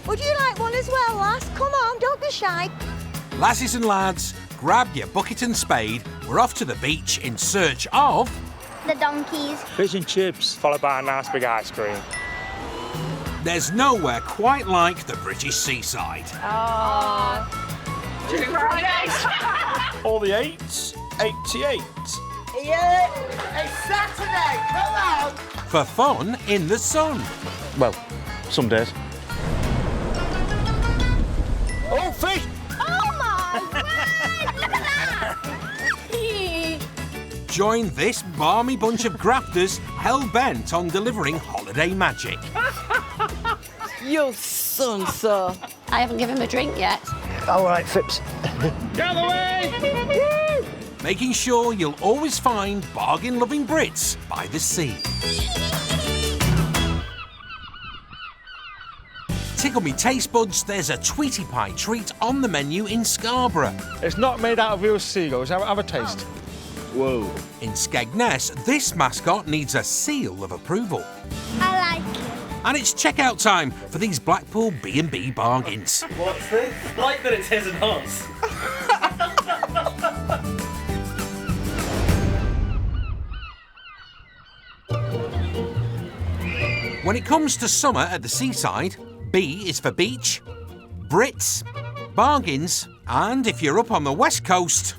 Would you like one as well, lass? Come on, don't be shy. Lasses and lads, grab your bucket and spade. We're off to the beach in search of... The donkeys. Fish and chips, followed by a nice big ice cream. There's nowhere quite like the British seaside. Two Fridays. All the 8s, 88. Yeah, it's Saturday, come on. For fun in the sun. Well, some days. Oh, fish! Oh my word! Look at that! Join this balmy bunch of grafters hell-bent on delivering holiday magic. Your son, sir. I haven't given him a drink yet. All right, Phipps. Get out of the way! Making sure you'll always find bargain-loving Brits by the sea. Tickle me taste buds, there's a Tweety Pie treat on the menu in Scarborough. It's not made out of real seagulls. Have a taste. Whoa. In Skegness, this mascot needs a seal of approval. I like it. And it's checkout time for these Blackpool B&B bargains. What's this? Like that it isn't us. When it comes to summer at the seaside, B is for beach, Brits, bargains, and if you're up on the west coast...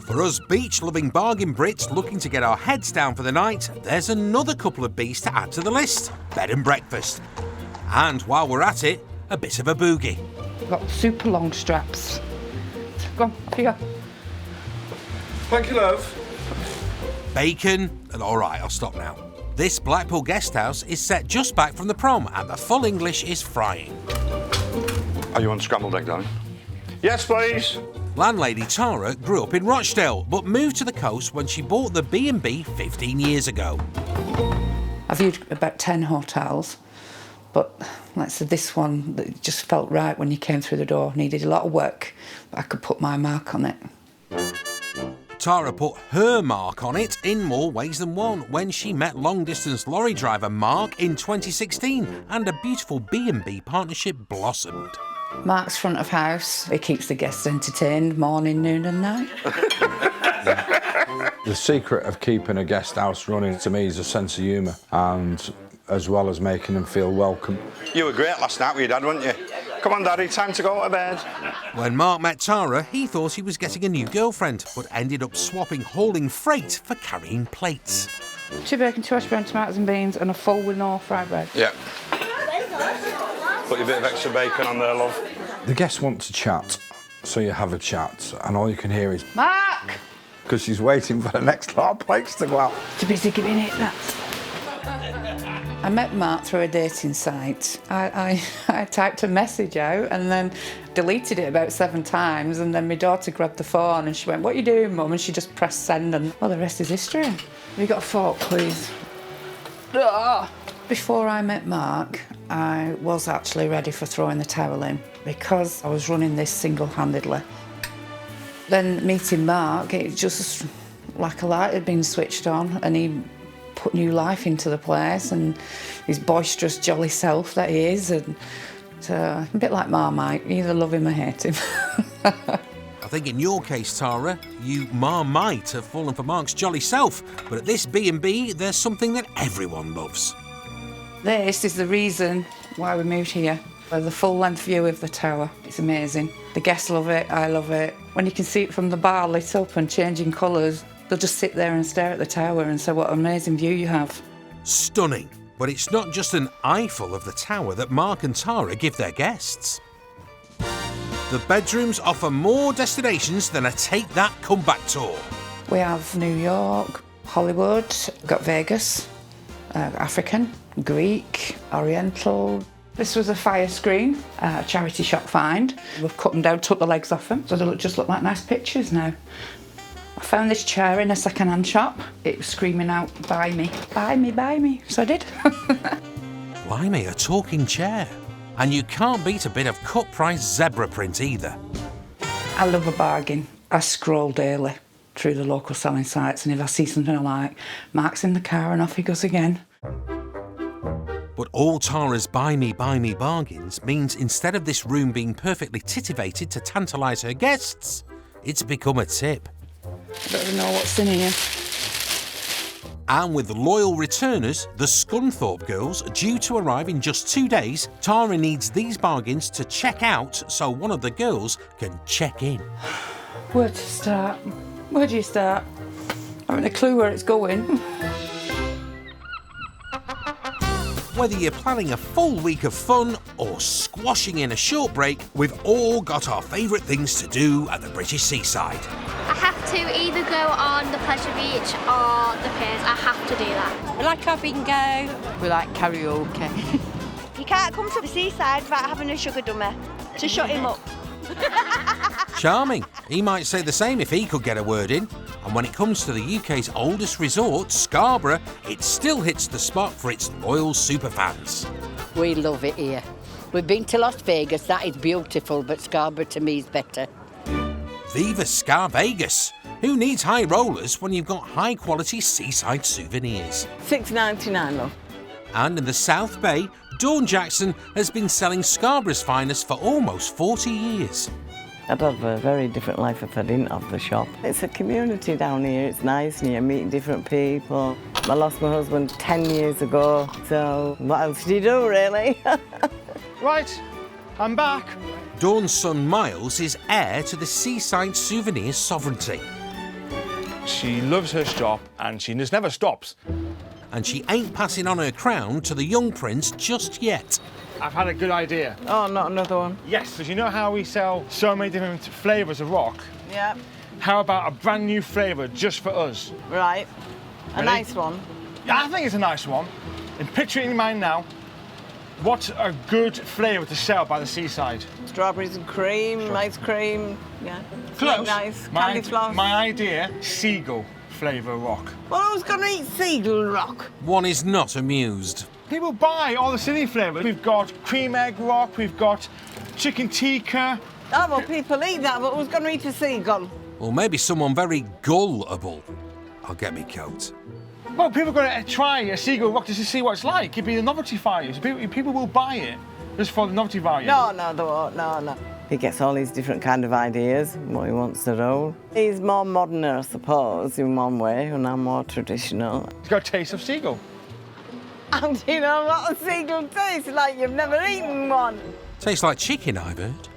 For us beach-loving bargain Brits looking to get our heads down for the night, there's another couple of B's to add to the list. Bed and breakfast. And while we're at it, a bit of a boogie. Got super long straps. Go on, off you go. Thank you, love. Bacon, and all right, I'll stop now. This Blackpool guest house is set just back from the prom and the full English is frying. Are you on scrambled egg, darling? Yes, please. Landlady Tara grew up in Rochdale but moved to the coast when she bought the B&B 15 years ago. I viewed about 10 hotels, but like I said, this one that just felt right when you came through the door. Needed a lot of work, but I could put my mark on it. Tara put her mark on it in more ways than one when she met long-distance lorry driver Mark in 2016 and a beautiful B&B partnership blossomed. Mark's front of house. He keeps the guests entertained morning, noon and night. The secret of keeping a guest house running to me is a sense of humour and as well as making them feel welcome. You were great last night with your dad, weren't you? Come on, Daddy, time to go to bed. When Mark met Tara, he thought he was getting a new girlfriend, but ended up swapping hauling freight for carrying plates. 2 bacon, 2 hash brown tomatoes and beans and a full with no fried bread. Yeah. Put your bit of extra bacon on there, love. The guests want to chat, so you have a chat, and all you can hear is Mark! Because she's waiting for the next lot of plates to go out. Too busy giving it that. I met Mark through a dating site. I typed a message out and then deleted it about 7 times, and then my daughter grabbed the phone and she went, "What are you doing, Mum?" And she just pressed send and, well, the rest is history. Have you got a fork, please? Ugh. Before I met Mark, I was actually ready for throwing the towel in because I was running this single-handedly. Then meeting Mark, it just like a light had been switched on and he put new life into the place and his boisterous, jolly self that he is. And so, a bit like Marmite, you either love him or hate him. I think in your case, Tara, you might have fallen for Mark's jolly self, but at this B&B, there's something that everyone loves. This is the reason why we moved here. The full-length view of the tower. It's amazing. The guests love it, I love it. When you can see it from the bar lit up and changing colours, they'll just sit there and stare at the tower and say what an amazing view you have. Stunning. But it's not just an eyeful of the tower that Mark and Tara give their guests. The bedrooms offer more destinations than a Take That comeback tour. We have New York, Hollywood, we've got Vegas, African, Greek, Oriental. This was a fire screen, a charity shop find. We've cut them down, took the legs off them, so they just look like nice pictures now. I found this chair in a second-hand shop. It was screaming out, "Buy me, buy me, buy me." So I did. Blimey, a talking chair. And you can't beat a bit of cut-price zebra print either. I love a bargain. I scroll daily through the local selling sites, and if I see something I like, Mark's in the car and off he goes again. But all Tara's buy me bargains means instead of this room being perfectly titivated to tantalise her guests, it's become a tip. I don't even know what's in here. And with loyal returners, the Scunthorpe girls, due to arrive in just 2 days, Tara needs these bargains to check out so one of the girls can check in. Where to start? Where do you start? I haven't a clue where it's going. Whether you're planning a full week of fun or squashing in a short break, we've all got our favourite things to do at the British seaside. I have to either go on the pleasure beach or the piers. I have to do that. We like our bingo. We like karaoke. You can't come to the seaside without having a sugar dummy to shut him up. Charming. He might say the same if he could get a word in. And when it comes to the UK's oldest resort, Scarborough, it still hits the spot for its loyal superfans. We love it here. We've been to Las Vegas, that is beautiful, but Scarborough to me is better. Viva Scar Vegas! Who needs high rollers when you've got high-quality seaside souvenirs? $6.99, love. And in the South Bay, Dawn Jackson has been selling Scarborough's finest for almost 40 years. I'd have a very different life if I didn't have the shop. It's a community down here, it's nice and you meet different people. I lost my husband 10 years ago, so what else do you do, really? Right, I'm back. Dawn's son Miles is heir to the seaside souvenir sovereignty. She loves her shop and she just never stops. And she ain't passing on her crown to the young prince just yet. I've had a good idea. Oh, not another one. Yes, because you know how we sell so many different flavours of rock? Yeah. How about a brand new flavour just for us? Right. A Ready? nice one. Yeah, I think it's a nice one. And picture it in your mind now. What's a good flavour to sell by the seaside? Strawberries and cream, ice cream, yeah. Close. Nice. My, Candy floss. my idea, seagull flavour rock. Well, who's going to eat seagull rock? One is not amused. People buy all the silly flavours. We've got cream egg rock, we've got chicken tikka. Oh, well, people eat that, but who's going to eat a seagull? Or maybe someone very gullible. I'll get me coat. Well, people are going to try a seagull rock just to see what it's like. It'd be the novelty value. So people will buy it just for the novelty value. No, they won't, no. He gets all these different kind of ideas, what he wants to do. He's more modern, I suppose, in one way, and I'm more traditional. It's got a taste of seagull. And you know what a seagull tastes like? You've never eaten one. Tastes like chicken, I've heard.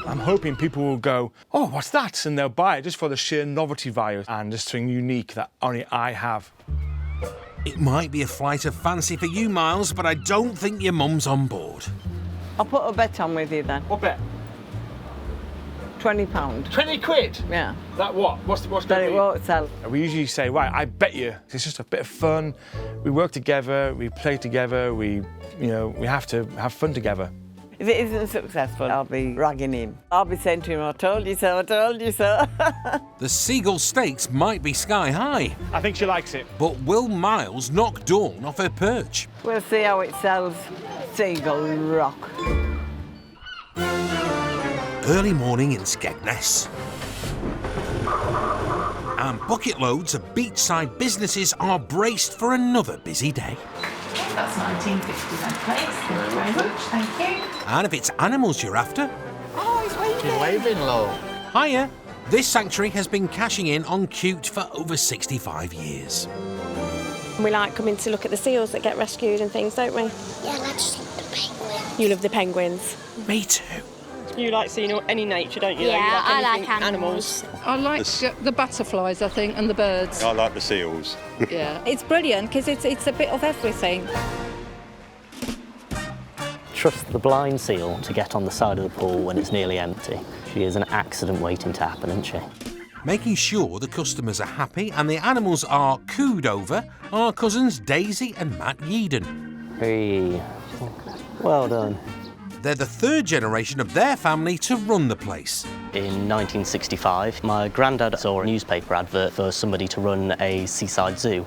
I'm hoping people will go, oh, what's that? And they'll buy it just for the sheer novelty value and just something unique that only I have. It might be a flight of fancy for you, Miles, but I don't think your mum's on board. I'll put a bet on with you then. What bet? £20. 20 quid? Yeah. That what? What's But going it to be? won't sell. We usually say, right, I bet you. It's just a bit of fun. We work together, we play together, we have to have fun together. If it isn't successful, I'll be ragging him. I'll be saying to him, I told you so, I told you so. The seagull stakes might be sky high. I think she likes it. But will Miles knock Dawn off her perch? We'll see how it sells. Seagull rock. Early morning in Skegness. And bucket loads of beachside businesses are braced for another busy day. That's 1950 then, please. Thank you very much. Thank you. And if it's animals you're after, Oh, he's waving. You're waving low. hiya. This sanctuary has been cashing in on cute for over 65 years. We like coming to look at the seals that get rescued and things, don't we? Yeah, I like to see the penguins. You love the penguins. Me too. You like seeing any nature, don't you? Yeah, You I like anything animals. I like the butterflies, I think, and the birds. I like the seals. Yeah. It's brilliant because it's a bit of everything. Trust the blind seal to get on the side of the pool when it's nearly empty. She is an accident waiting to happen, isn't she? Making sure the customers are happy and the animals are cooed over are cousins Daisy and Matt Yeadon. Very well done. They're the third generation of their family to run the place. In 1965, my granddad saw a newspaper advert for somebody to run a seaside zoo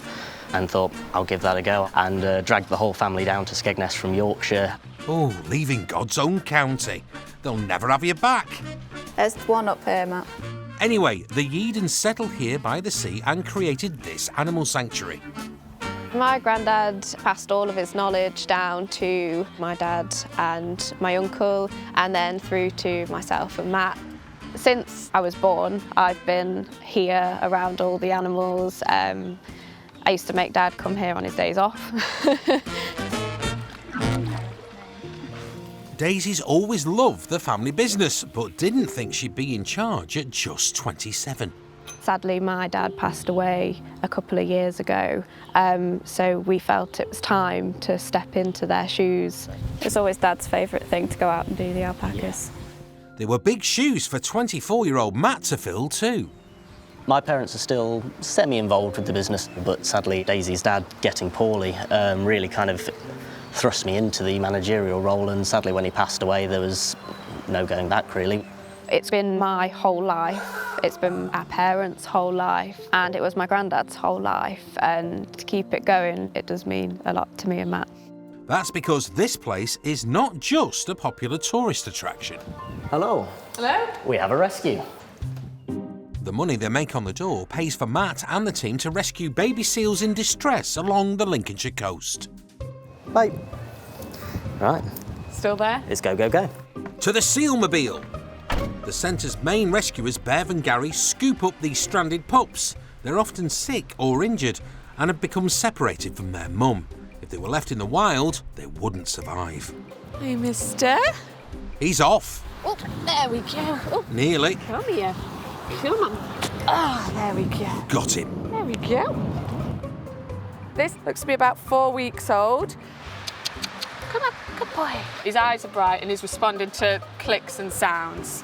and thought, I'll give that a go, and dragged the whole family down to Skegness from Yorkshire. Oh, leaving God's own county. They'll never have you back. There's one up here, Matt. Anyway, the Yeadons settled here by the sea and created this animal sanctuary. My granddad passed all of his knowledge down to my dad and my uncle, and then through to myself and Matt. Since I was born, I've been here around all the animals. I used to make Dad come here on his days off. Daisy's always loved the family business, but didn't think she'd be in charge at just 27. Sadly, my dad passed away a couple of years ago, so we felt it was time to step into their shoes. It's always Dad's favourite thing to go out and do the alpacas. There were big shoes for 24-year-old Matt to fill too. My parents are still semi-involved with the business, but sadly Daisy's dad getting poorly really kind of thrust me into the managerial role, and sadly when he passed away there was no going back really. It's been my whole life, it's been our parents' whole life, and it was my granddad's whole life, and to keep it going, it does mean a lot to me and Matt. That's because this place is not just a popular tourist attraction. Hello. Hello. We have a rescue. The money they make on the door pays for Matt and the team to rescue baby seals in distress along the Lincolnshire coast. Bye. Right. Still there? It's go, go, go. To the Sealmobile. The centre's main rescuers, Bev and Gary, scoop up these stranded pups. They're often sick or injured and have become separated from their mum. If they were left in the wild, they wouldn't survive. Hey, mister. He's off. Oh, there we go. Oh, Nearly. come here. Come on. Ah, there we go. Got him. There we go. This looks to be about 4 weeks old. Come on, good boy. His eyes are bright and he's responding to clicks and sounds.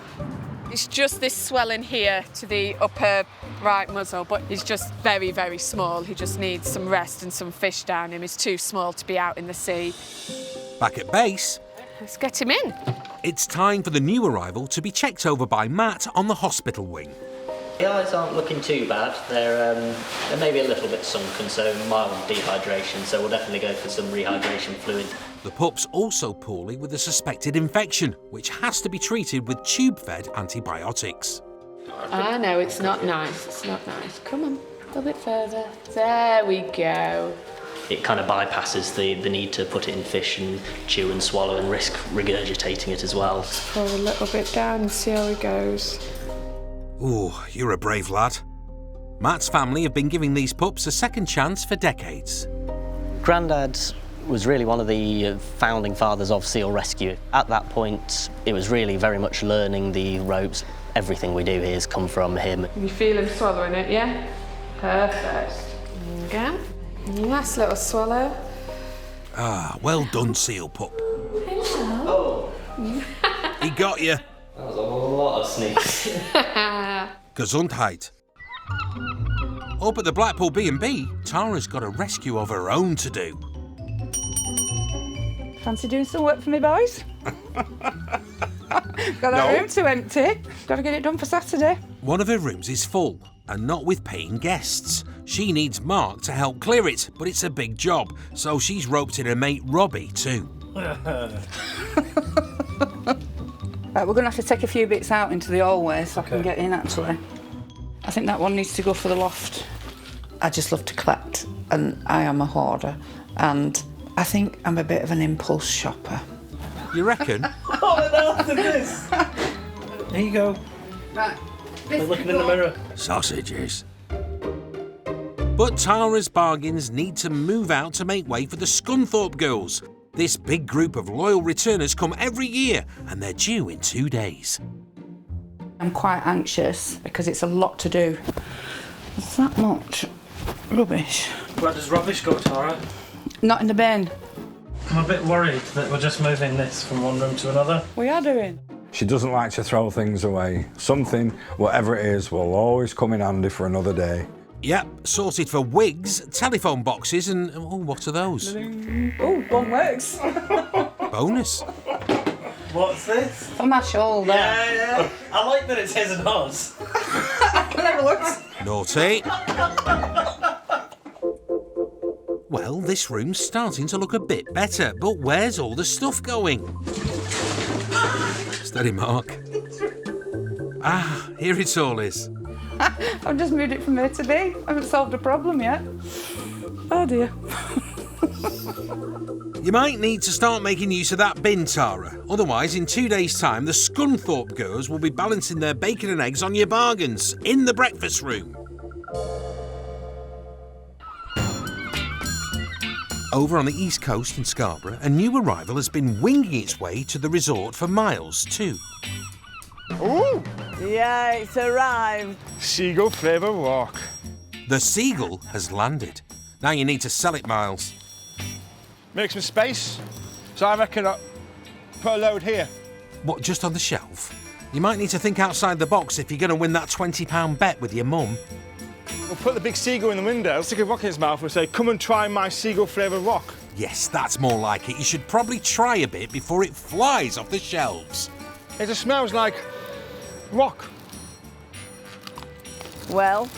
It's just this swelling here to the upper right muzzle, but he's just very, very small. He just needs some rest and some fish down him. He's too small to be out in the sea. Back at base. Let's get him in. It's time for the new arrival to be checked over by Matt on the hospital wing. The eyes aren't looking too bad. They're maybe a little bit sunken, so mild dehydration, so we'll definitely go for some rehydration fluid. The pup's also poorly with a suspected infection, which has to be treated with tube-fed antibiotics. I know, it's not nice. It's not nice. Come on, a little bit further. There we go. It kind of bypasses the need to put it in fish and chew and swallow and risk regurgitating it as well. Pull a little bit down and see how he goes. Ooh, you're a brave lad. Matt's family have been giving these pups a second chance for decades. Grandad was really one of the founding fathers of seal rescue. At that point, it was really very much learning the ropes. Everything we do here has come from him. You feel him swallowing it, yeah? Perfect. There you go. Nice little swallow. Ah, well done, seal pup. Hello. Oh. He got you. That was a lot of sneaks. Gesundheit. Up at the Blackpool B&B, Tara's got a rescue of her own to do. Fancy doing some work for me, boys? Got that room to empty. Got to get it done for Saturday. One of her rooms is full, and not with paying guests. She needs Mark to help clear it, but it's a big job, so she's roped in her mate Robbie too. Right, we're going to have to take a few bits out into the hallway so I can get in, actually. I think that one needs to go for the loft. I just love to collect, and I am a hoarder, and I think I'm a bit of an impulse shopper. You reckon? What on earth is this? There you go. Right. We're looking in the mirror. Sausages. But Tara's bargains need to move out to make way for the Scunthorpe girls. This big group of loyal returners come every year, and they're due in 2 days. I'm quite anxious because it's a lot to do. There's that much rubbish. Where does rubbish go, Tara? Not in the bin. I'm a bit worried that we're just moving this from one room to another. We are doing. She doesn't like to throw things away. Something, whatever it is, will always come in handy for another day. Yep, sorted for wigs, telephone boxes, and oh, what are those? Oh, one works. Bonus. What's this? For my shoulder. Yeah. I like that it's his and hers. I never looked. Naughty. Well, this room's starting to look a bit better, but where's all the stuff going? Steady, Mark. Ah, here it all is. I've just moved it from A to B. I haven't solved a problem yet. Oh dear. You might need to start making use of that bin, Tara. Otherwise, in 2 days' time, the Scunthorpe girls will be balancing their bacon and eggs on your bargains in the breakfast room. Over on the east coast in Scarborough, a new arrival has been winging its way to the resort for miles too. Ooh! Yeah, it's arrived. Seagull-flavoured rock. The Seagull has landed. Now you need to sell it, Miles. Make some space. So I reckon I'll put a load here. What, just on the shelf? You might need to think outside the box if you're going to win that £20 bet with your mum. We'll put the big seagull in the window, stick a rock in his mouth and say, come and try my seagull-flavoured rock. Yes, that's more like it. You should probably try a bit before it flies off the shelves. It just smells like rock. Well?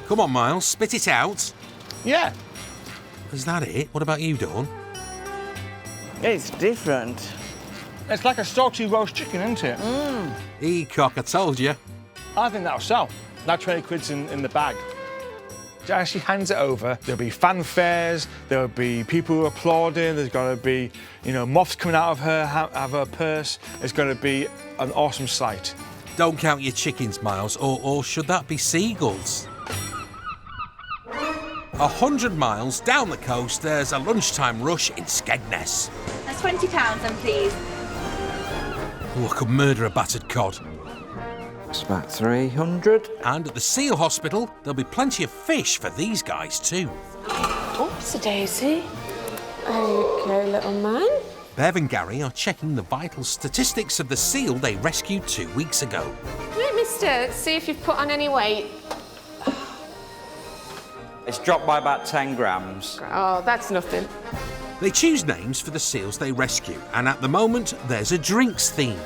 Come on, Miles, spit it out. Yeah. Is that it? What about you, Dawn? It's different. It's like a salty roast chicken, isn't it? E-cock, I told you. I think that'll sell. That 20 quid's in the bag. As she hands it over, there'll be fanfares, there'll be people who are applauding, there's going to be, you know, moths coming out of her purse. It's going to be an awesome sight. Don't count your chickens, Miles, or should that be seagulls? 100 miles down the coast, there's a lunchtime rush in Skegness. That's £20 then, please. Oh, I could murder a battered cod. It's about 300. And at the Seal Hospital, there'll be plenty of fish for these guys too. Oopsie daisy. Okay, little man. Bev and Gary are checking the vital statistics of the seal they rescued 2 weeks ago. Wait, mister, see if you've put on any weight. It's dropped by about 10 grams. Oh, that's nothing. They choose names for the seals they rescue, and at the moment, there's a drinks theme.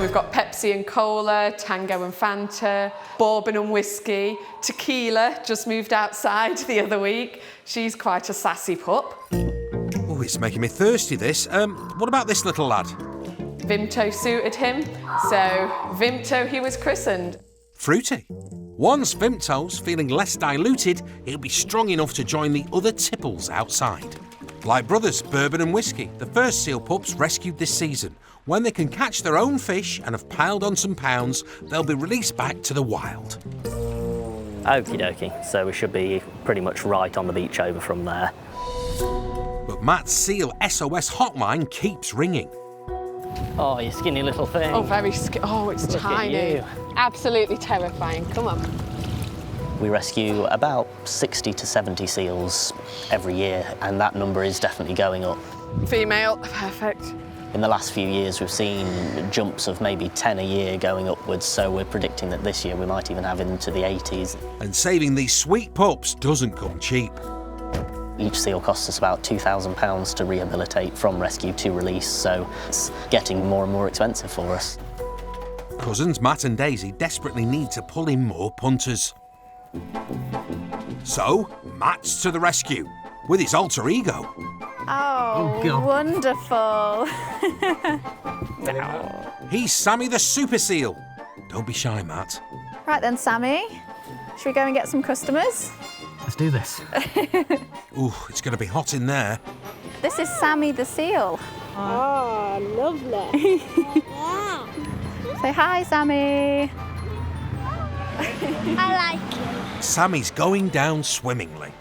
We've got Pepsi and Cola, Tango and Fanta, Bourbon and Whiskey, Tequila, just moved outside the other week. She's quite a sassy pup. Oh, it's making me thirsty, this. What about this little lad? Vimto suited him, so Vimto he was christened. Fruity. Once Vimto's feeling less diluted, he'll be strong enough to join the other tipples outside. Like brothers, Bourbon and Whiskey, the first seal pups rescued this season. When they can catch their own fish and have piled on some pounds, they'll be released back to the wild. Okie dokie, so we should be pretty much right on the beach over from there. But Matt's Seal SOS hotline keeps ringing. Oh, you skinny little thing. Oh, very oh, it's Look tiny. at you. Absolutely terrifying. Come on. We rescue about 60 to 70 seals every year, and that number is definitely going up. Female, perfect. In the last few years, we've seen jumps of maybe 10 a year going upwards, so we're predicting that this year we might even have into the 80s. And saving these sweet pups doesn't come cheap. Each seal costs us about £2,000 to rehabilitate from rescue to release, so it's getting more and more expensive for us. Cousins Matt and Daisy desperately need to pull in more punters. So, Matt's to the rescue, with his alter ego. Oh, God. Wonderful. He's Sammy the Super Seal. Don't be shy, Matt. Right then, Sammy. Should we go and get some customers? Let's do this. Ooh, it's going to be hot in there. This is Sammy the Seal. Oh, lovely. Say hi, Sammy. I like it. Sammy's going down swimmingly.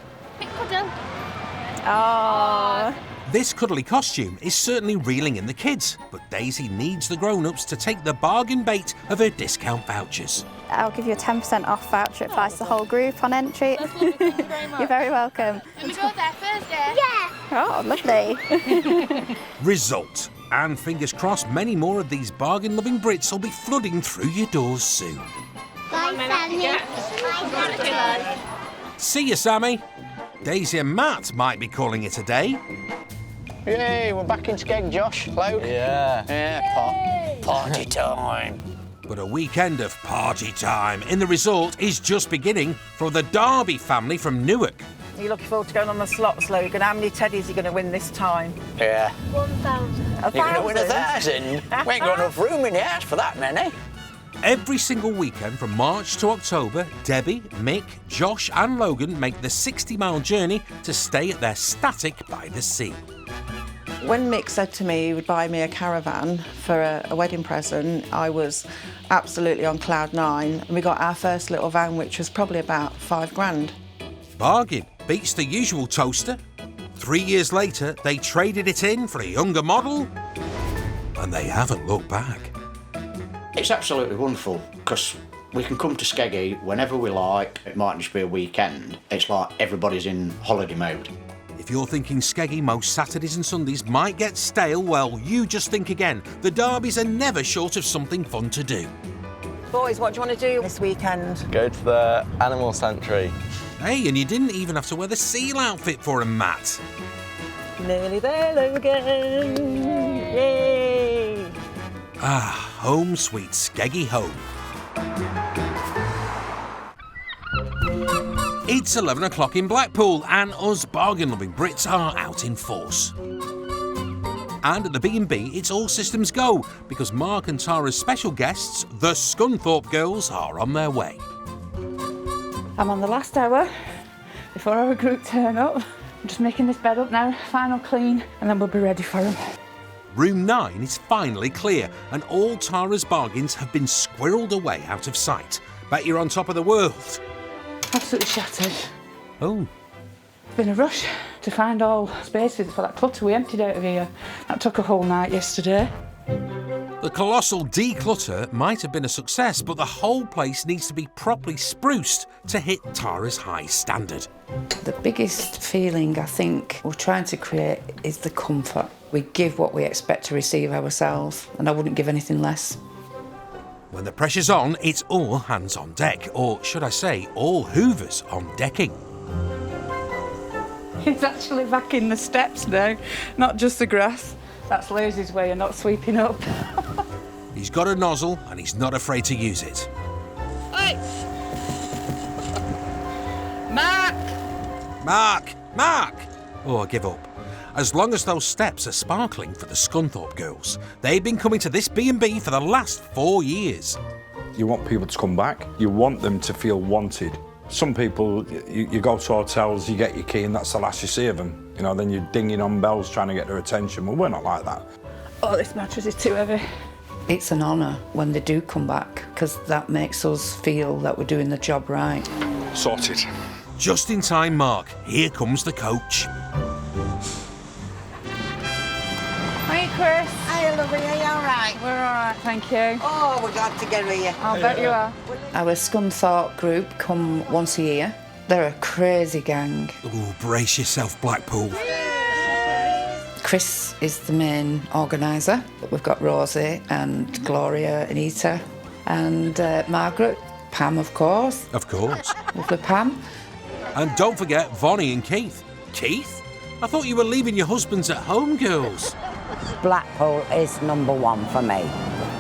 Oh. This cuddly costume is certainly reeling in the kids, but Daisy needs the grown-ups to take the bargain bait of her discount vouchers. I'll give you a 10% off voucher. It applies to the whole group on entry. Thank you very much. You're very welcome. Can we go there first, Yeah. Oh, lovely. Result. And fingers crossed, many more of these bargain-loving Brits will be flooding through your doors soon. Bye, Sammy. Bye, See you, Sammy. Daisy and Matt might be calling it a day. Yay, we're back in Skeg, Josh. Loud? Yeah. Yeah, party time. But a weekend of party time in the resort is just beginning for the Derby family from Newark. Are you looking forward to going on the slots, Logan? How many teddies are you going to win this time? Yeah. 1,000. You're going to win 1,000? We ain't got enough room in the house for that many. Every single weekend from March to October, Debbie, Mick, Josh and Logan make the 60-mile journey to stay at their static by the sea. When Mick said to me he would buy me a caravan for a wedding present, I was absolutely on cloud nine. And we got our first little van, which was probably about £5,000. Bargain beats the usual toaster. 3 years later, they traded it in for a younger model, and they haven't looked back. It's absolutely wonderful because we can come to Skeggy whenever we like. It mightn't just be a weekend. It's like everybody's in holiday mode. If you're thinking Skeggy most Saturdays and Sundays might get stale, well, you just think again. The derbies are never short of something fun to do. Boys, what do you want to do this weekend? Go to the animal sanctuary. Hey, and you didn't even have to wear the seal outfit for him, Matt. Nearly there, Logan. Yay! Ah, home sweet Skeggy home. It's 11 o'clock in Blackpool and us bargain-loving Brits are out in force. And at the B&B, it's all systems go because Mark and Tara's special guests, the Scunthorpe girls, are on their way. I'm on the last hour before our group turn up. I'm just making this bed up now, final clean, and then we'll be ready for them. Room 9 is finally clear and all Tara's bargains have been squirreled away out of sight. Bet you're on top of the world. Absolutely shattered. Oh. It's been a rush to find all spaces for that clutter we emptied out of here. That took a whole night yesterday. The colossal declutter might have been a success, but the whole place needs to be properly spruced to hit Tara's high standard. The biggest feeling I think we're trying to create is the comfort. We give what we expect to receive ourselves, and I wouldn't give anything less. When the pressure's on, it's all hands on deck, or should I say, all hoovers on decking. He's actually back in the steps now, not just the grass. That's Lizzie's way of not sweeping up. He's got a nozzle and he's not afraid to use it. Hey! Mark! Mark! Mark! Oh, I give up. As long as those steps are sparkling for the Scunthorpe girls, they've been coming to this B&B for the last 4 years. You want people to come back. You want them to feel wanted. Some people, you go to hotels, you get your key and that's the last you see of them. You know, then you're dinging on bells trying to get their attention. Well, we're not like that. Oh, this mattress is too heavy. It's an honour when they do come back, because that makes us feel that we're doing the job right. Sorted. Just in time, Mark. Here comes the coach. Hi, Chris. Hi, lovely. Are you all right? We're all right, thank you. Oh, we're glad to get here. I'll bet you are. Our Scunthorpe group come once a year. They're a crazy gang. Oh, brace yourself, Blackpool. Chris is the main organiser. We've got Rosie and Gloria, Anita, and Margaret. Pam, of course. Of course. Lovely Pam. And don't forget Vonnie and Keith. Keith? I thought you were leaving your husbands at home, girls. Blackpool is #1 for me.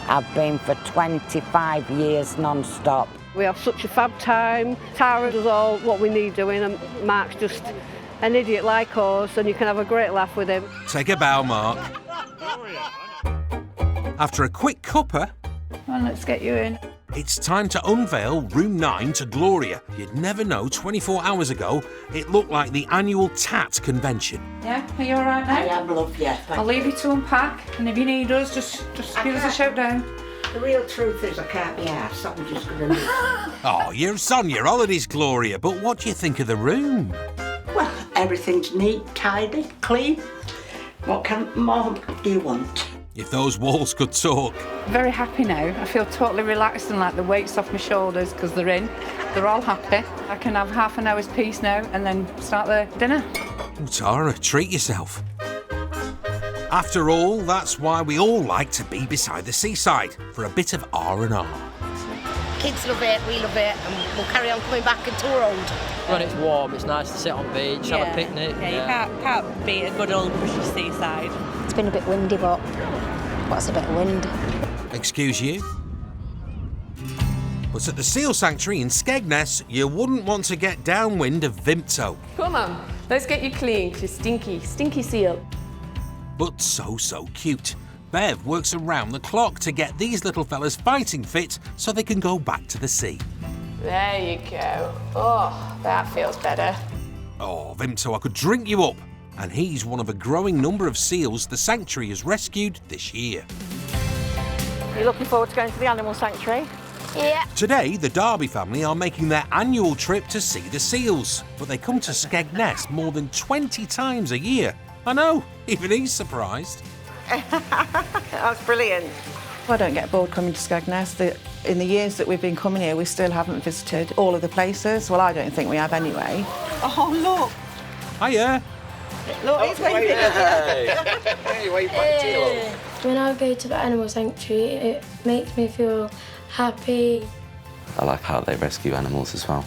I've been for 25 years non-stop. We have such a fab time. Tara does all what we need doing and Mark's just an idiot like us and you can have a great laugh with him. Take a bow, Mark. After a quick cuppa, Come on, let's get you in. it's time to unveil room 9 to Gloria. You'd never know 24 hours ago it looked like the annual TAT convention. Yeah, are you all right now? I am, love, yeah. I'll leave you to unpack, and if you need us, just give us a shout down. The real truth is I can't be arsed, so I'm just going to leave. Oh, you're on your holidays, Gloria, but what do you think of the room? Well, everything's neat, tidy, clean. What more do you want? If those walls could talk. Very happy now. I feel totally relaxed and like the weight's off my shoulders because they're in. They're all happy. I can have half an hour's peace now and then start the dinner. Oh, Tara, treat yourself. After all, that's why we all like to be beside the seaside, for a bit of R&R. Kids love it, we love it, and we'll carry on coming back until we're old. When it's warm, it's nice to sit on the beach, have a picnic. Yeah, you can't beat a good old bushy seaside. It's been a bit windy, but what's a bit of wind? Excuse you? But at the Seal Sanctuary in Skegness, you wouldn't want to get downwind of Vimto. Come on, let's get you clean, you stinky seal. But so cute. Bev works around the clock to get these little fellas fighting fit so they can go back to the sea. There you go. Oh, that feels better. Oh, Vimto, I could drink you up. And he's one of a growing number of seals the sanctuary has rescued this year. You're looking forward to going to the animal sanctuary? Yeah. Today, the Darby family are making their annual trip to see the seals, but they come to Skegness more than 20 times a year. I know, even he's surprised. That's brilliant. I don't get bored coming to Skegness. In the years that we've been coming here, we still haven't visited all of the places. Well, I don't think we have anyway. Oh, look. Hiya. Look, he's waving. Hey, wave back to you. When I go to the animal sanctuary, it makes me feel happy. I like how they rescue animals as well.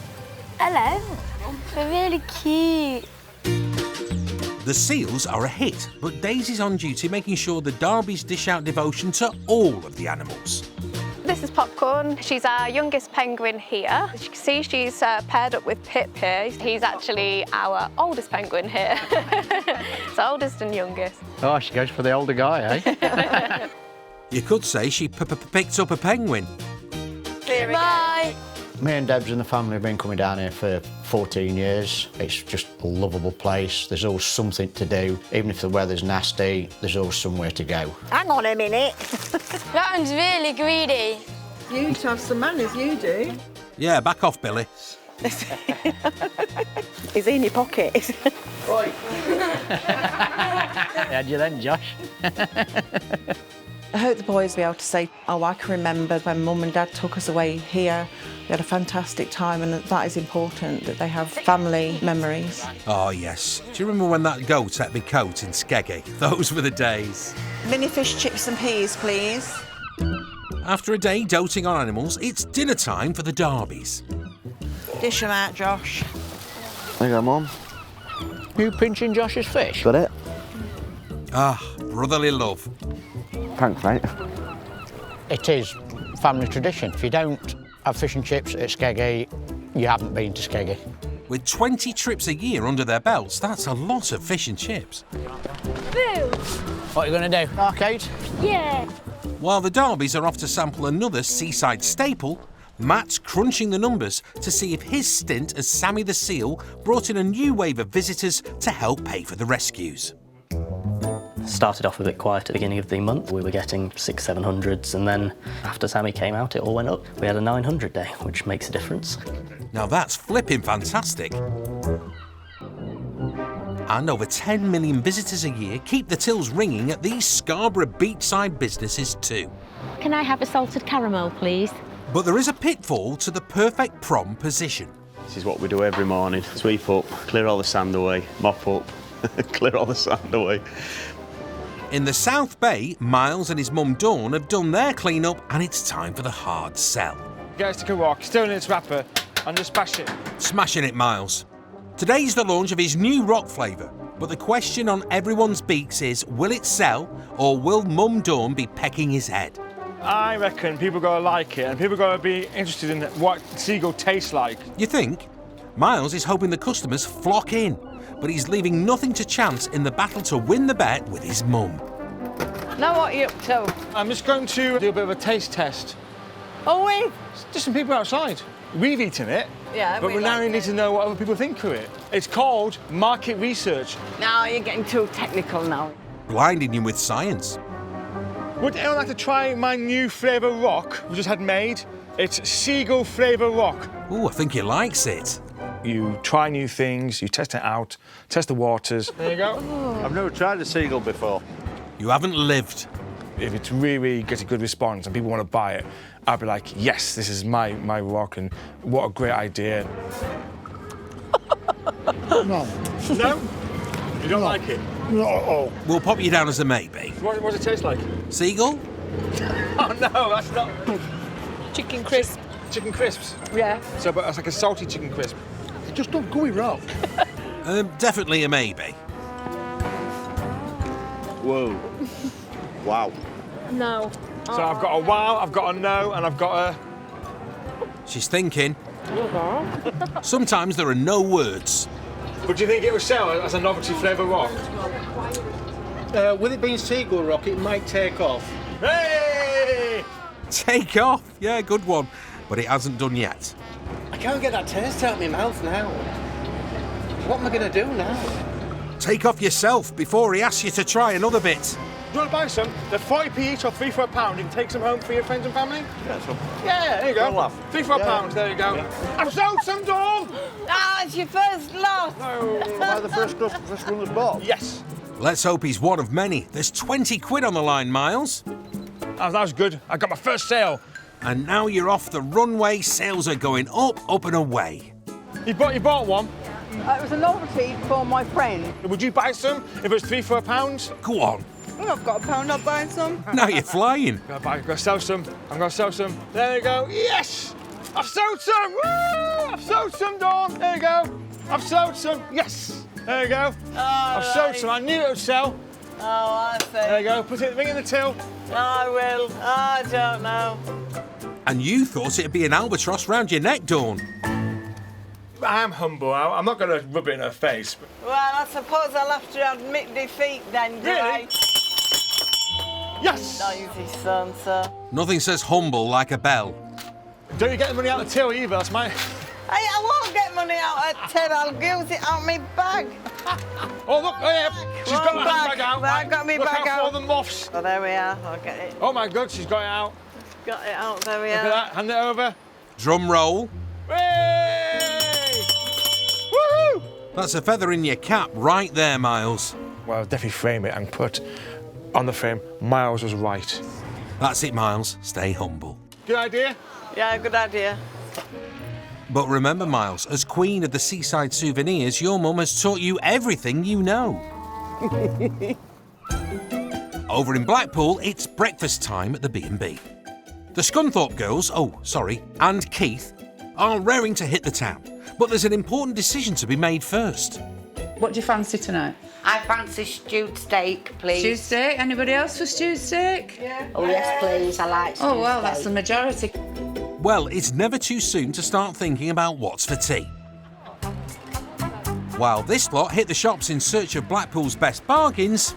Hello. They're really cute. The seals are a hit, but Daisy's on duty making sure the Darbys dish out devotion to all of the animals. This is Popcorn. She's our youngest penguin here. As you can see, she's paired up with Pip here. He's actually our oldest penguin here. It's oldest and youngest. Oh, she goes for the older guy, eh? You could say she picked up a penguin. Bye. Me and Debs and the family have been coming down here for 14 years. It's just a lovable place. There's always something to do. Even if the weather's nasty, there's always somewhere to go. Hang on a minute. That one's really greedy. You need to have some manners, you do. Yeah, back off, Billy. Is he in your pocket? How'd you then, Josh? I hope the boys will be able to say, oh, I can remember when Mum and Dad took us away here. We had a fantastic time, and that is important, that they have family memories. Oh, yes. Do you remember when that goat ate my coat in Skeggy? Those were the days. Mini fish, chips and peas, please. After a day doting on animals, it's dinner time for the Darbys. Dish them out, Josh. There you go, Mum. You pinching Josh's fish? Got it? Ah, brotherly love. Thanks, mate. It is family tradition. If you don't have fish and chips at Skeggy, you haven't been to Skeggy. With 20 trips a year under their belts, that's a lot of fish and chips. Boo. What are you going to do? Arcade? Yeah. While the Darbys are off to sample another seaside staple, Matt's crunching the numbers to see if his stint as Sammy the Seal brought in a new wave of visitors to help pay for the rescues. Started off a bit quiet at the beginning of the month. We were getting 600-700s, and then after Sammy came out, it all went up. We had a 900 day, which makes a difference. Now that's flipping fantastic. And over 10 million visitors a year keep the tills ringing at these Scarborough beachside businesses too. Can I have a salted caramel, please? But there is a pitfall to the perfect prom position. This is what we do every morning. Sweep up, clear all the sand away, mop up, clear all the sand away. In the South Bay, Miles and his mum Dawn have done their clean-up and it's time for the hard sell. Guys, take a walk, still in its wrapper, and just smash it. Smashing it, Miles. Today's the launch of his new rock flavour, but the question on everyone's beaks is, will it sell, or will Mum Dawn be pecking his head? I reckon people are going to like it, and people are going to be interested in what seagull tastes like. You think? Miles is hoping the customers flock in, but he's leaving nothing to chance in the battle to win the bet with his mum. Now what are you up to? I'm just going to do a bit of a taste test. Oh, wait. Just some people outside. We've eaten it, Yeah, but we now need to know what other people think of it. It's called market research. Now you're getting too technical now. Blinding you with science. Would anyone like to try my new flavour rock we just had made? It's seagull-flavoured rock. Ooh, I think he likes it. You try new things, you test it out, test the waters. There you go. I've never tried a seagull before. You haven't lived. If it's really gets a good response and people want to buy it, I'd be like, yes, this is my rock, and what a great idea. No. No? You don't like it? No. Oh. We'll pop you down as a maybe. What does it taste like? Seagull? Oh, no, that's not... Chicken crisp. Chicken crisps? Yeah. So, but that's like a salty chicken crisp. Just don't go rock. Definitely a maybe. Whoa. Wow. No. So I've got a wow, I've got a no, and I've got a... She's thinking. Sometimes there are no words. But do you think it would sell as a novelty flavour rock? With it being seagull rock, it might take off. Hey! Take off? Yeah, good one. But it hasn't done yet. I can't get that taste out of my mouth now. What am I going to do now? Take off yourself before he asks you to try another bit. Do you want to buy some? They're 40p each or 3 for £1. You can take some home for your friends and family? Yeah, some. Yeah, there you go. I'll laugh. 3 for £1, there you go. Yeah. I've sold some, Dawn! Ah, it's your first loss. Am I the first one that's bought? Yes. Let's hope he's one of many. There's 20 quid on the line, Miles. Oh, that was good. I got my first sale. And now you're off the runway. Sales are going up and away. You bought one? It was a novelty for my friend. Would you buy some if it was 3 for £1? Go on. Well, I've got £1, I'll buy some. Now you're flying. I'm going to sell some. I'm going to sell some. There you go. Yes! I've sold some! Woo! I've sold some, Dawn. There you go. I've sold some. Yes! There you go. I've sold some. I knew it would sell. Oh, I see. There you go. Put it in the till. I will. I don't know. And you thought it'd be an albatross round your neck, Dawn. I am humble. I'm not going to rub it in her face. Well, I suppose I'll have to admit defeat then, do I? Yes! Noisy son, sir. Nothing says humble like a bell. Don't you get the money out of the till either, that's my... Hey, I won't get money out of till, I'll use it out of my bag. Oh, look, oh yeah, she's got my bag out. I've got my Look bag out out. for all the moths. Oh, there we are, I'll get it. Oh my God, she's got it out. Got it out, there we Look are. at that, hand it over. Drum roll. Hey! Woohoo! That's a feather in your cap right there, Miles. Well, I'll definitely frame it and put on the frame, Miles was right. That's it, Miles. Stay humble. Good idea? Yeah, good idea. But remember, Miles, as queen of the Seaside souvenirs, your mum has taught you everything you know. Over in Blackpool, it's breakfast time at the B&B. The Scunthorpe girls, and Keith, are raring to hit the town. But there's an important decision to be made first. What do you fancy tonight? I fancy stewed steak, please. Stewed steak? Anybody else for stewed steak? Yeah. Oh, yes, please. I like stewed Oh, well, steak. that's the majority. Well, it's never too soon to start thinking about what's for tea. While this lot hit the shops in search of Blackpool's best bargains...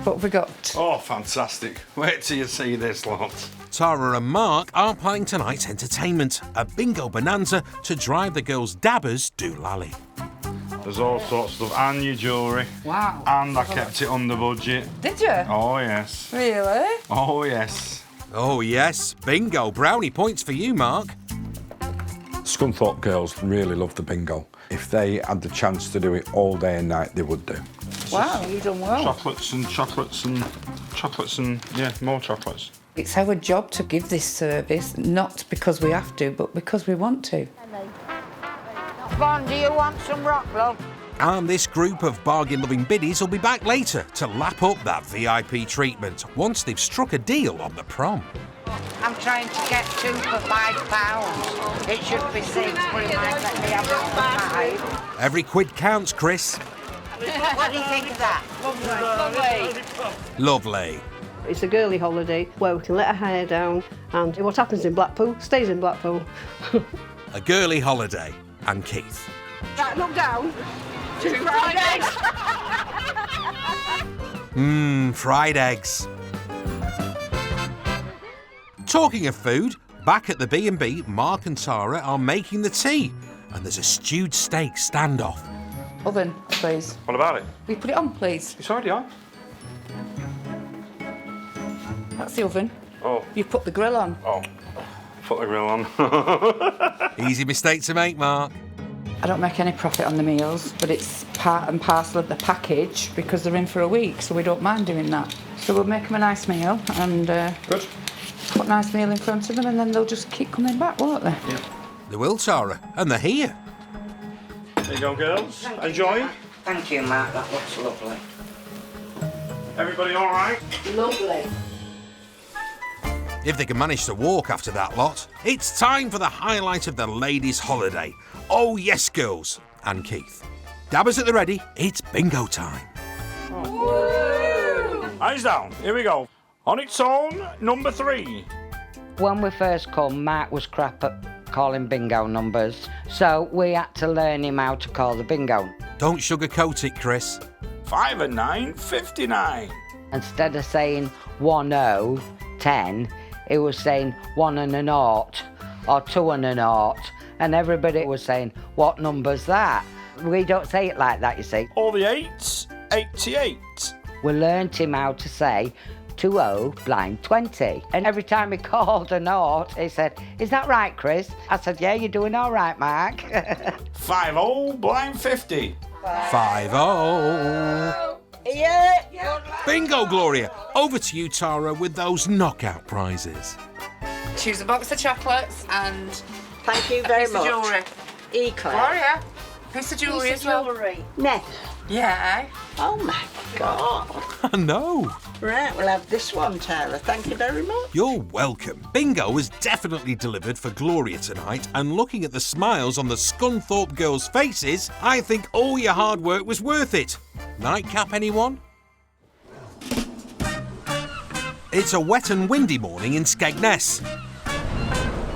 What have we got? Oh, fantastic. Wait till you see this lot. Tara and Mark are planning tonight's entertainment, a bingo bonanza to drive the girls' dabbers doolally. There's all sorts of stuff, and your jewellery. Wow. And I kept it under budget. Did you? Oh, yes. Really? Oh, yes. Oh, yes. Bingo. Brownie points for you, Mark. Scunthorpe girls really love the bingo. If they had the chance to do it all day and night, they would do. Wow, you've done well. Chocolates and, yeah, more chocolates. It's our job to give this service, not because we have to, but because we want to. Bon, do you want some rock, love? And this group of bargain-loving biddies will be back later to lap up that VIP treatment once they've struck a deal on the prom. I'm trying to get 2 for £5. It should be 6, but you might let me have 1 for 5. Every quid counts, Chris. What do you think of that? Lovely. Lovely. It's a girly holiday where we can let our hair down and what happens in Blackpool stays in Blackpool. A girly holiday. And Keith. Right, look down. 2 fried eggs. Fried eggs. Talking of food, back at the B&B, Mark and Tara are making the tea. And there's a stewed steak standoff. Oven, please. What about it? Will you put it on, please? It's already on. That's the oven. Oh. You put the grill on. Oh. Put the grill on. Easy mistake to make, Mark. I don't make any profit on the meals, but it's part and parcel of the package because they're in for a week, so we don't mind doing that. So we'll make them a nice meal and Good. put a nice meal in front of them, and then they'll just keep coming back, won't they? Yeah. They will, Tara, and they're here. There you go, girls. Enjoy. Thank you, Mark. That looks lovely. Everybody all right? Lovely. If they can manage to walk after that lot, it's time for the highlight of the ladies' holiday. Oh yes, girls, and Keith. Dabbers at the ready, it's bingo time. Eyes down, here we go. On its own, number 3. When we first come, Mark was crap at calling bingo numbers, so we had to learn him how to call the bingo. Don't sugarcoat it, Chris. 5 and 9, 59. Instead of saying 10, 10, it was saying 1 and a naught or 2 and a naught. And everybody was saying, what number's that? We don't say it like that, you see. All the 8s, 88. We learnt him how to say 20 blind 20. And every time he called a naught, he said, is that right, Chris? I said, yeah, you're doing all right, Mark. 50 blind 50. 5-0. Yeah. Bingo, Gloria. Over to you, Tara, with those knockout prizes. Choose a box of chocolates and Thank you very piece of much. jewellery. Eclair. Gloria, piece of jewellery as well. Never. Yeah. Oh my God. I know. Right, we'll have this one, Tara. Thank you very much. You're welcome. Bingo was definitely delivered for Gloria tonight, and looking at the smiles on the Scunthorpe girls' faces, I think all your hard work was worth it. Nightcap, anyone? It's a wet and windy morning in Skegness.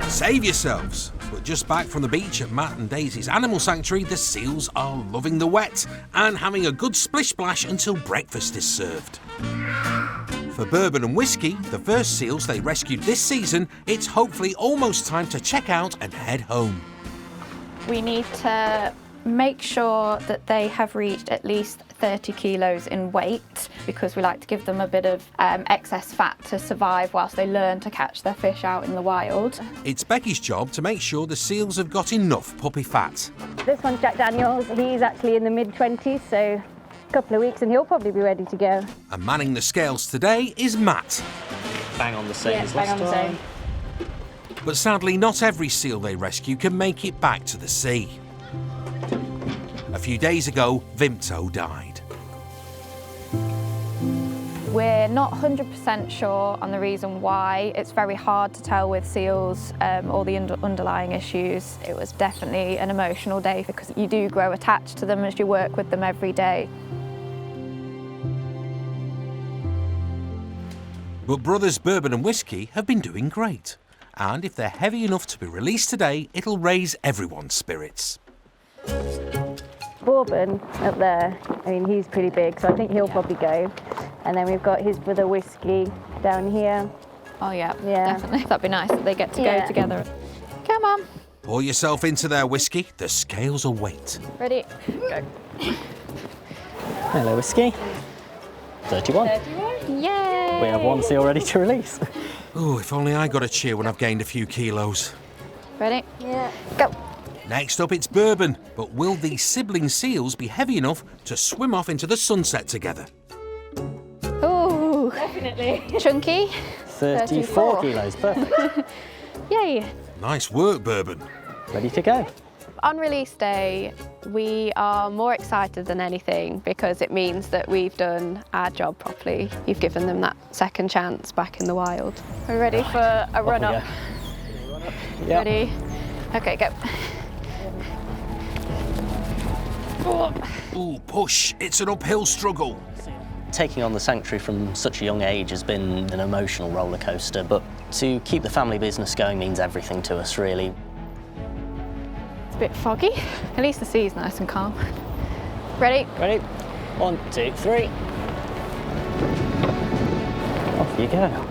Save yourselves. But just back from the beach at Matt and Daisy's animal sanctuary, the seals are loving the wet and having a good splish-splash until breakfast is served. For Bourbon and Whiskey, the first seals they rescued this season, it's hopefully almost time to check out and head home. We need to make sure that they have reached at least 30 kilos in weight, because we like to give them a bit of excess fat to survive whilst they learn to catch their fish out in the wild. It's Becky's job to make sure the seals have got enough puppy fat. This one's Jack Daniels. He's actually in the mid-20s, so a couple of weeks and he'll probably be ready to go. And manning the scales today is Matt. Bang on the same as bang last on the time. same. But sadly, not every seal they rescue can make it back to the sea. A few days ago, Vimto died. We're not 100% sure on the reason why. It's very hard to tell with seals all the underlying issues. It was definitely an emotional day because you do grow attached to them as you work with them every day. But brothers Bourbon and Whiskey have been doing great. And if they're heavy enough to be released today, it'll raise everyone's spirits. Bourbon up there, I mean, he's pretty big, so I think he'll probably go. And then we've got his brother Whiskey down here. Oh yeah, definitely. That'd be nice that they get to go together. Come on. Pour yourself into their whiskey. The scales await. Ready? Go. Hello, Whiskey. 31. 31. Yay! We have one seal ready to release. Oh, if only I got a cheer when I've gained a few kilos. Ready? Yeah. Go. Next up, it's Bourbon. But will these sibling seals be heavy enough to swim off into the sunset together? Ooh. Definitely. Chunky. 34 kilos, perfect. Yay. Nice work, Bourbon. Ready to go. On release day, we are more excited than anything because it means that we've done our job properly. You've given them that second chance back in the wild. We're ready for a run up. Yep. Ready? Okay, go. Ooh, push. It's an uphill struggle. Taking on the sanctuary from such a young age has been an emotional roller coaster, but to keep the family business going means everything to us, really. It's a bit foggy. At least the sea's nice and calm. Ready? Ready? 1, 2, 3. Off you go.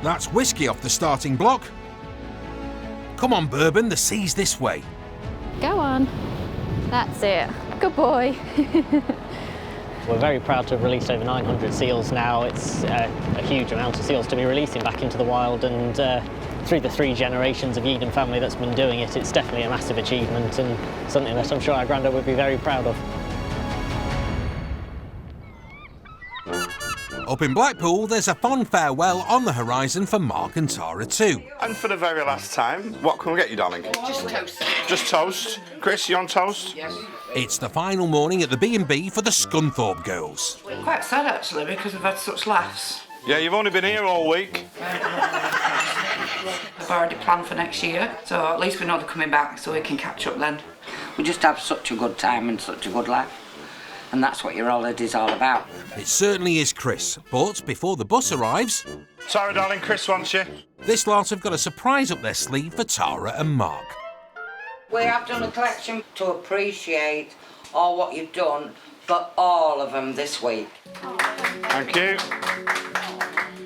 That's Whiskey off the starting block. Come on, Bourbon, the sea's this way. Go on. That's it. Good boy. We're very proud to have released over 900 seals now. It's a huge amount of seals to be releasing back into the wild, and through the 3 generations of Eden family that's been doing it, it's definitely a massive achievement and something that I'm sure our granddad would be very proud of. Up in Blackpool, there's a fond farewell on the horizon for Mark and Tara too. And for the very last time, what can we get you, darling? Just toast. Just toast. Chris, you on toast? Yes. It's the final morning at the B&B for the Scunthorpe girls. Quite sad actually because we've had such laughs. Yeah, you've only been here all week. I've already planned for next year, so at least we know they're coming back so we can catch up then. We just have such a good time and such a good life. And that's what your holiday's all about. It certainly is, Chris. But before the bus arrives... Sorry, darling, Chris wants you. This lot have got a surprise up their sleeve for Tara and Mark. We have done a collection to appreciate all what you've done for all of them this week. Thank you.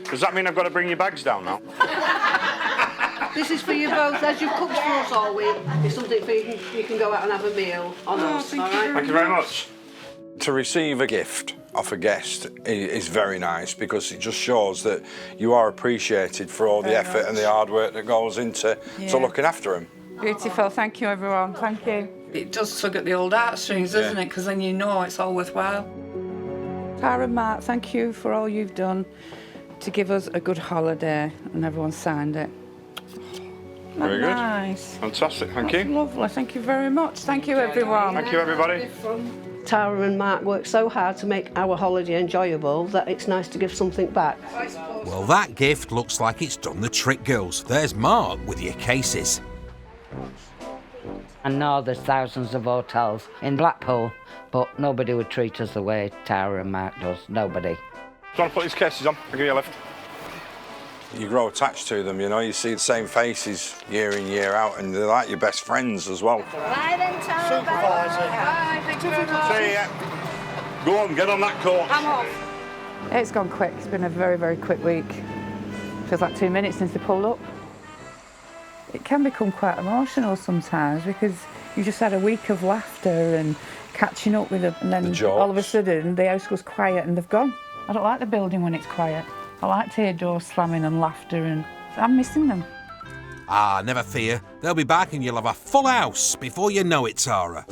Does that mean I've got to bring your bags down now? This is for you both, as you've cooked for us all week. It's something for you can go out and have a meal on us, all right? Thank you very much. To receive a gift off a guest is very nice because it just shows that you are appreciated for all the effort and the hard work that goes into looking after them. Beautiful, thank you everyone, thank you. It does tug at the old heartstrings, doesn't it? Because then you know it's all worthwhile. Tara and Mark, thank you for all you've done to give us a good holiday, and everyone signed it. Very good. Nice. Fantastic, thank That's you. lovely, thank you very much. Thank you everyone. Thank you everybody. Tara and Mark worked so hard to make our holiday enjoyable that it's nice to give something back. Well, that gift looks like it's done the trick, girls. There's Mark with your cases. I know there's thousands of hotels in Blackpool, but nobody would treat us the way Tara and Mark does. Nobody. Do you want to put these cases on? I'll give you a lift. You grow attached to them, you know, you see the same faces year in, year out, and they're like your best friends as well. Bye then, Tara. Supervisor. Bye, thank you very much. See ya. Go on, get on that course. I'm off. It's gone quick, it's been a very, very quick week. Feels like 2 minutes since they pulled up. It can become quite emotional sometimes because you just had a week of laughter and catching up with them, and then all of a sudden the house goes quiet and they've gone. I don't like the building when it's quiet. I like to hear doors slamming and laughter, and I'm missing them. Ah, never fear. They'll be back and you'll have a full house before you know it, Tara.